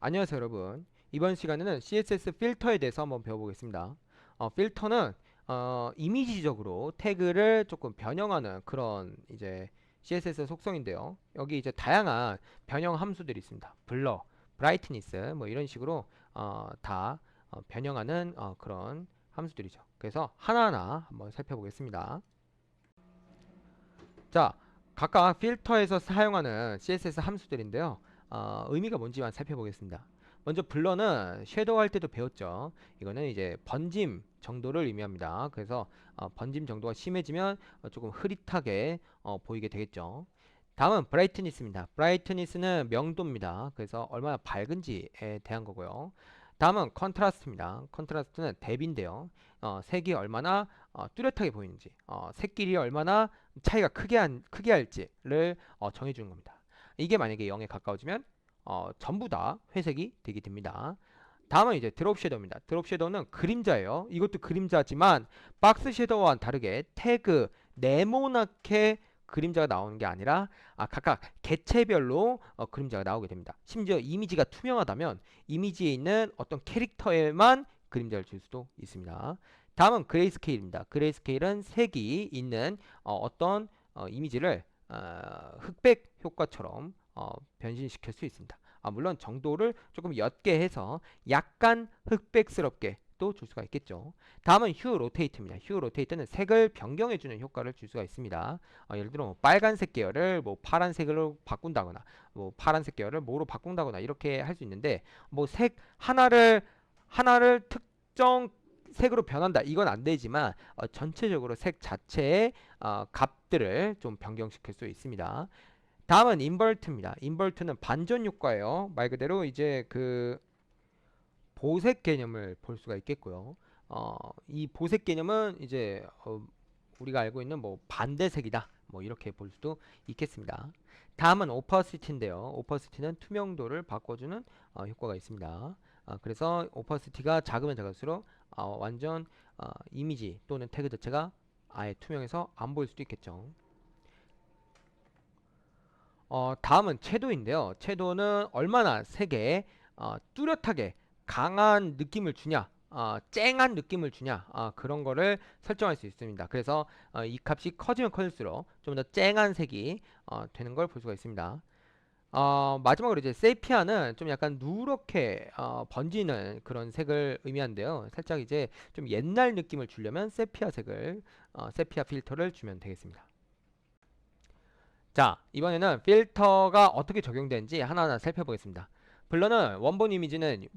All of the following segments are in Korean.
안녕하세요 여러분. 이번 시간에는 CSS 필터에 대해서 한번 배워보겠습니다. 필터는 이미지적으로 태그를 조금 변형하는 그런 이제 CSS 속성인데요. 여기 이제 다양한 변형 함수들이 있습니다. 블러, 브라이트니스 뭐 이런 식으로 다 변형하는 그런 함수들이죠. 그래서 하나하나 한번 살펴보겠습니다. 자, 각각 필터에서 사용하는 CSS 함수들인데요. 의미가 뭔지만 살펴보겠습니다. 먼저 블러는 섀도우 할 때도 배웠죠. 이거는 이제 번짐 정도를 의미합니다. 그래서 번짐 정도가 심해지면 조금 흐릿하게 보이게 되겠죠. 다음은 브라이트니스입니다. 브라이트니스는 명도입니다. 그래서 얼마나 밝은지에 대한 거고요. 다음은 컨트라스트입니다. 컨트라스트는 대비인데요. 색이 얼마나 뚜렷하게 보이는지, 색끼리 얼마나 차이가 크게 할지를 정해주는 겁니다. 이게 만약에 0에 가까워지면 전부 다 회색이 되게 됩니다. 다음은 이제 드롭 섀도우입니다. 드롭 섀도우는 그림자예요. 이것도 그림자지만 박스 섀도우와는 다르게 태그 네모나게 그림자가 나오는 게 아니라 각각 개체별로 그림자가 나오게 됩니다. 심지어 이미지가 투명하다면 이미지에 있는 어떤 캐릭터에만 그림자를 줄 수도 있습니다. 다음은 그레이스케일입니다. 그레이스케일은 색이 있는 어떤 이미지를 흑백 효과처럼 변신시킬 수 있습니다. 물론 정도를 조금 옅게 해서 약간 흑백스럽게 또 줄 수가 있겠죠. 다음은 휴 로테이트입니다. 휴 로테이트는 색을 변경해주는 효과를 줄 수가 있습니다. 예를 들어 뭐 빨간색 계열을 뭐 파란색으로 바꾼다거나 뭐 파란색 계열을 뭐로 바꾼다거나 이렇게 할 수 있는데 뭐 색 하나를 특정 색으로 변한다 이건 안 되지만 전체적으로 색 자체의 값들을 좀 변경시킬 수 있습니다. 다음은 인버트입니다. 인버트는 반전 효과예요. 말 그대로 이제 그 보색 개념을 볼 수가 있겠고요. 이 보색 개념은 이제 우리가 알고 있는 뭐 반대색이다. 뭐 이렇게 볼 수도 있겠습니다. 다음은 오퍼시티인데요. 오퍼시티는 투명도를 바꿔주는 효과가 있습니다. 그래서 오퍼시티가 작으면 작을수록 완전 이미지 또는 태그 자체가 아예 투명해서 안 보일 수도 있겠죠. 다음은 채도인데요. 채도는 얼마나 색에 뚜렷하게 강한 느낌을 주냐, 쨍한 느낌을 주냐, 그런 거를 설정할 수 있습니다. 그래서 이 값이 커지면 커질수록 좀 더 쨍한 색이 되는 걸 볼 수가 있습니다. 마지막으로 이제 세피아는 좀 약간 누렇게 번지는 그런 색을 의미하는데요. 살짝 이제 좀 옛날 느낌을 주려면 세피아 색을 세피아 필터를 주면 되겠습니다. 자, 이번에는 필터가 어떻게 적용되는지 하나하나 살펴보겠습니다. 블러는 원본 이미지는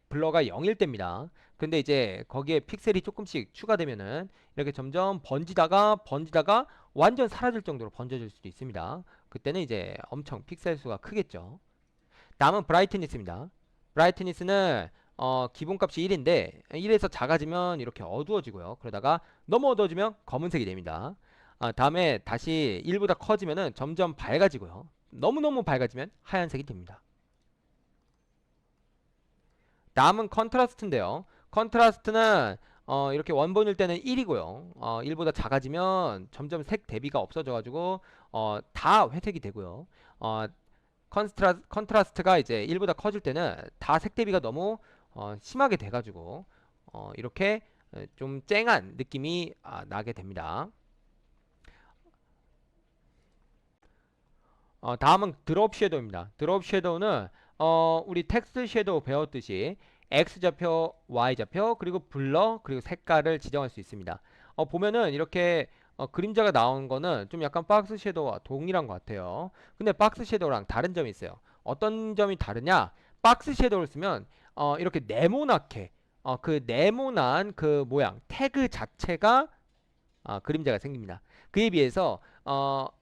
블러가 0일 때입니다. 근데 이제 거기에 픽셀이 조금씩 추가되면은 이렇게 점점 번지다가 완전 사라질 정도로 번져질 수도 있습니다. 그때는 이제 엄청 픽셀 수가 크겠죠. 다음은 브라이트니스입니다. 브라이트니스는 기본값이 1인데 1에서 작아지면 이렇게 어두워지고요. 그러다가 너무 어두워지면 검은색이 됩니다. 다음에 다시 1보다 커지면은 점점 밝아지고요. 너무너무 밝아지면 하얀색이 됩니다. 다음은 컨트라스트인데요. 컨트라스트는 이렇게 원본일 때는 1이고요. 1보다 작아지면 점점 색 대비가 없어져가지고 다 회색이 되고요. 어, 컨트라스트가 이제 1보다 커질 때는 다 색 대비가 너무 심하게 돼가지고 이렇게 좀 쨍한 느낌이 나게 됩니다. 다음은 드롭 섀도우입니다. 드롭 섀도우는 우리 텍스트 섀도우 배웠듯이 X좌표, Y좌표, 그리고 블러, 그리고 색깔을 지정할 수 있습니다. 보면은 이렇게 그림자가 나온 거는 좀 약간 박스 섀도우와 동일한 것 같아요. 근데 박스 섀도우랑 다른 점이 있어요. 어떤 점이 다르냐? 박스 섀도우를 쓰면 이렇게 네모나게 그 네모난 그 모양, 태그 자체가 그림자가 생깁니다. 그에 비해서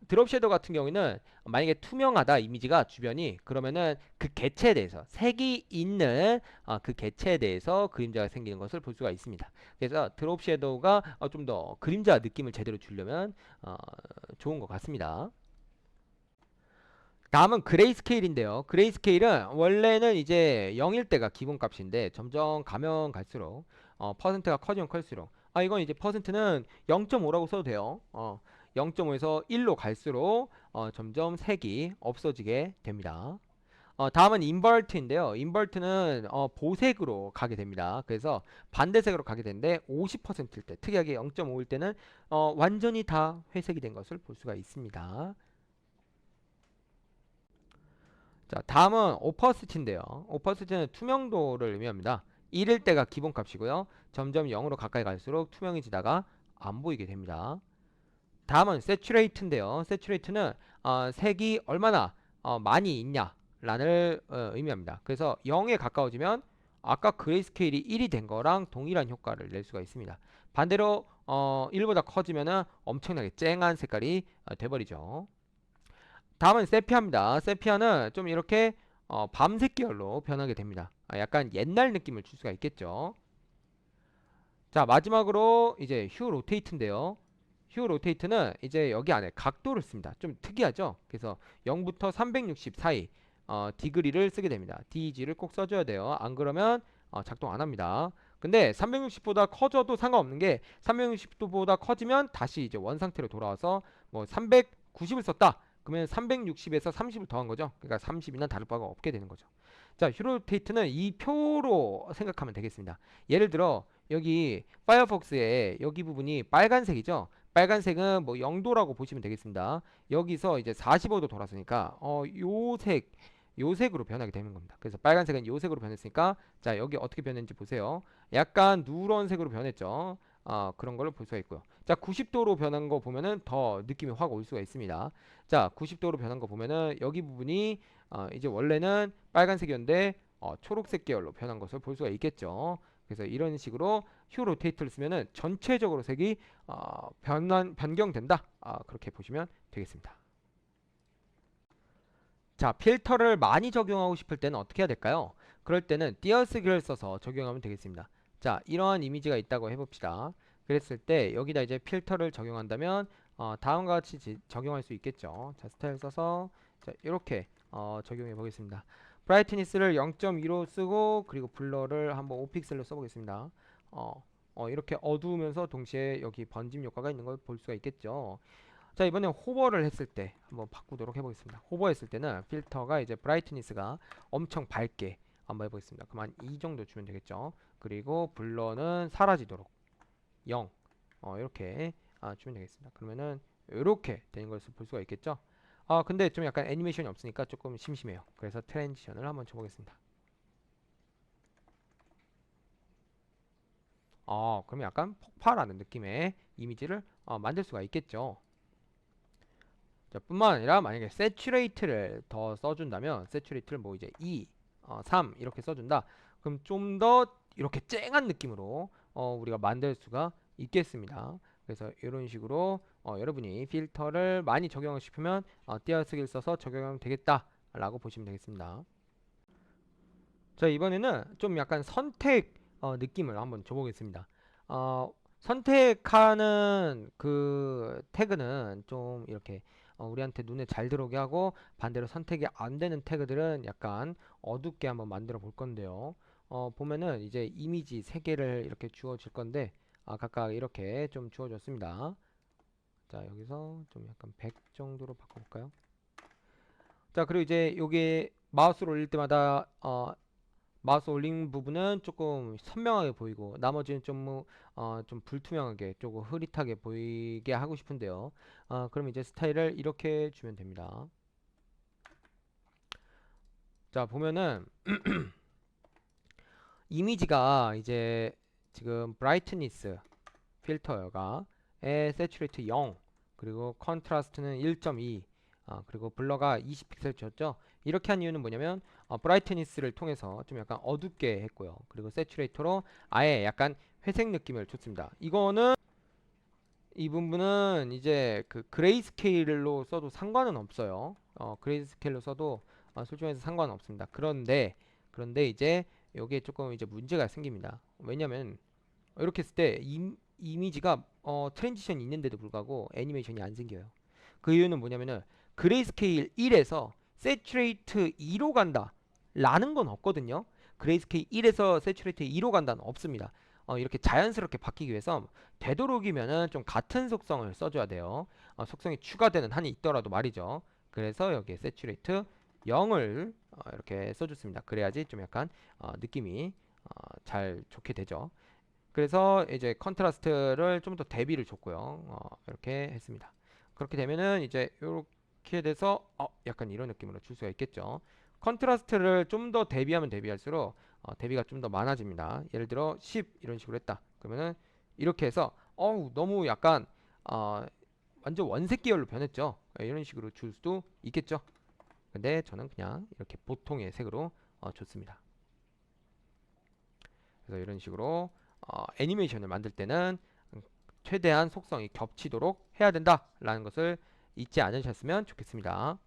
드롭 섀도우 같은 경우에는 만약에 투명하다 이미지가 주변이 그러면은 그 개체에 대해서 색이 있는 그 개체에 대해서 그림자가 생기는 것을 볼 수가 있습니다. 그래서 드롭 섀도우가 좀 더 그림자 느낌을 제대로 주려면 좋은 것 같습니다. 다음은 그레이스케일인데요. 그레이스케일은 원래는 이제 0일 때가 기본값인데 점점 가면 갈수록 퍼센트가 커지면 클수록 이건 이제 퍼센트는 0.5라고 써도 돼요. 0.5에서 1로 갈수록 점점 색이 없어지게 됩니다. 다음은 인버트인데요. 인버트는 보색으로 가게 됩니다. 그래서 반대색으로 가게 되는데 50%일 때, 특이하게 0.5일 때는 완전히 다 회색이 된 것을 볼 수가 있습니다. 자, 다음은 오퍼시티인데요. 오퍼시티는 투명도를 의미합니다. 1일 때가 기본값이고요. 점점 0으로 가까이 갈수록 투명해지다가 안 보이게 됩니다. 다음은 세츄레이트인데요. 세츄레이트는 색이 얼마나 많이 있냐라는 의미합니다. 그래서 0에 가까워지면 아까 그레이스케일이 1이 된 거랑 동일한 효과를 낼 수가 있습니다. 반대로 1보다 커지면은 엄청나게 쨍한 색깔이 돼버리죠. 다음은 세피아입니다. 세피아는 좀 이렇게 밤색 계열로 변하게 됩니다. 약간 옛날 느낌을 줄 수가 있겠죠. 자, 마지막으로 이제 휴 로테이트인데요. 휴 로테이트는 이제 여기 안에 각도를 씁니다. 좀 특이하죠? 그래서 0부터 360 사이 디그리를 쓰게 됩니다. DG를 꼭 써줘야 돼요. 안 그러면 작동 안 합니다. 근데 360보다 커져도 상관없는 게 360도보다 커지면 다시 이제 원 상태로 돌아와서 뭐 390을 썼다. 그러면 360에서 30을 더한 거죠. 그러니까 30이나 다를 바가 없게 되는 거죠. 자, 휴로테이트는 이 표로 생각하면 되겠습니다. 예를 들어 여기 파이어폭스의 여기 부분이 빨간색이죠. 빨간색은 뭐 0도라고 보시면 되겠습니다. 여기서 이제 45도 돌았으니까 요색으로 변하게 되는 겁니다. 그래서 빨간색은 요색으로 변했으니까 자, 여기 어떻게 변했는지 보세요. 약간 누런색으로 변했죠. 그런 걸로 볼 수가 있고요. 자, 90도로 변한 거 보면은 더 느낌이 확 올 수가 있습니다. 자, 90도로 변한 거 보면은 여기 부분이 이제 원래는 빨간색이었는데 초록색 계열로 변한 것을 볼 수가 있겠죠. 그래서 이런 식으로 휴 로테이트를 쓰면은 전체적으로 색이 변경된다. 그렇게 보시면 되겠습니다. 자, 필터를 많이 적용하고 싶을 때는 어떻게 해야 될까요? 그럴 때는 띄어쓰기를 써서 적용하면 되겠습니다. 자, 이러한 이미지가 있다고 해봅시다. 그랬을 때 여기다 이제 필터를 적용한다면 다음과 같이 적용할 수 있겠죠. 자, 스타일 써서 자, 이렇게 적용해 보겠습니다. 브라이트니스를 0.2로 쓰고 그리고 블러를 한번 5픽셀로 써보겠습니다. 이렇게 어두우면서 동시에 여기 번짐 효과가 있는 걸 볼 수가 있겠죠. 자, 이번에 호버를 했을 때 한번 바꾸도록 해보겠습니다. 호버했을 때는 필터가 이제 브라이트니스가 엄청 밝게 한번 해보겠습니다. 그럼 한 이 정도 주면 되겠죠. 그리고 블러는 사라지도록 0 이렇게 주면 되겠습니다. 그러면은 이렇게 되는 것을 볼 수가 있겠죠. 근데 좀 약간 애니메이션이 없으니까 조금 심심해요. 그래서 트랜지션을 한번 줘보겠습니다. 그러면 약간 폭발하는 느낌의 이미지를 만들 수가 있겠죠. 자, 뿐만 아니라 만약에 세츄레이트를 더 써준다면 세츄레이트를 뭐 이제 2, 3 이렇게 써준다. 그럼 좀 더 이렇게 쨍한 느낌으로 우리가 만들 수가 있겠습니다. 그래서 이런 식으로 여러분이 필터를 많이 적용하고 싶으면 띄어쓰기를 써서 적용하면 되겠다 라고 보시면 되겠습니다. 자, 이번에는 좀 약간 선택 느낌을 한번 줘보겠습니다. 선택하는 그 태그는 좀 이렇게 우리한테 눈에 잘 들어오게 하고 반대로 선택이 안 되는 태그들은 약간 어둡게 한번 만들어 볼 건데요. 보면은 이제 이미지 3개를 이렇게 주어질 건데 각각 이렇게 좀 주어졌습니다. 자, 여기서 좀 약간 100 정도로 바꿔볼까요? 자, 그리고 이제 요게 마우스를 올릴 때마다 마우스 올린 부분은 조금 선명하게 보이고 나머지는 좀 불투명하게 조금 흐릿하게 보이게 하고 싶은데요. 그럼 이제 스타일을 이렇게 주면 됩니다. 자, 보면은 이미지가 이제 지금 브라이트니스 필터가 세츄레이트 0 그리고 컨트라스트는 1.2 그리고 블러가 20픽셀 줬죠. 이렇게 한 이유는 뭐냐면 브라이트니스를 통해서 좀 약간 어둡게 했고요. 그리고 세츄레이터로 아예 약간 회색 느낌을 줬습니다. 이 부분은 이제 그 그레이스케일로 써도 상관은 없어요. 그레이스케일로 써도 솔직히 해서 상관은 없습니다. 그런데 이제 여기에 조금 이제 문제가 생깁니다. 왜냐면 이렇게 했을 때 이미지가 트랜지션이 있는데도 불구하고 애니메이션이 안 생겨요. 그 이유는 뭐냐면은 그레이스케일 1에서 세츄레이트 2로 간다 라는 건 없거든요. 그레이스케일 1에서 세츄레이트 2로 간다는 없습니다. 이렇게 자연스럽게 바뀌기 위해서 되도록이면은 좀 같은 속성을 써줘야 돼요. 속성이 추가되는 한이 있더라도 말이죠. 그래서 여기에 세츄레이트 0을 이렇게 써줬습니다. 그래야지 좀 약간 느낌이 잘 좋게 되죠. 그래서 이제 컨트라스트를 좀 더 대비를 줬고요. 이렇게 했습니다. 그렇게 되면은 이제 이렇게 돼서 약간 이런 느낌으로 줄 수가 있겠죠. 컨트라스트를 좀 더 대비하면 대비할수록 대비가 좀 더 많아집니다. 예를 들어 10 이런 식으로 했다. 그러면은 이렇게 해서 너무 약간 어, 완전 원색 계열로 변했죠. 이런 식으로 줄 수도 있겠죠. 근데 저는 그냥 이렇게 보통의 색으로 줬습니다. 그래서 이런 식으로 애니메이션을 만들 때는 최대한 속성이 겹치도록 해야 된다라는 것을 잊지 않으셨으면 좋겠습니다.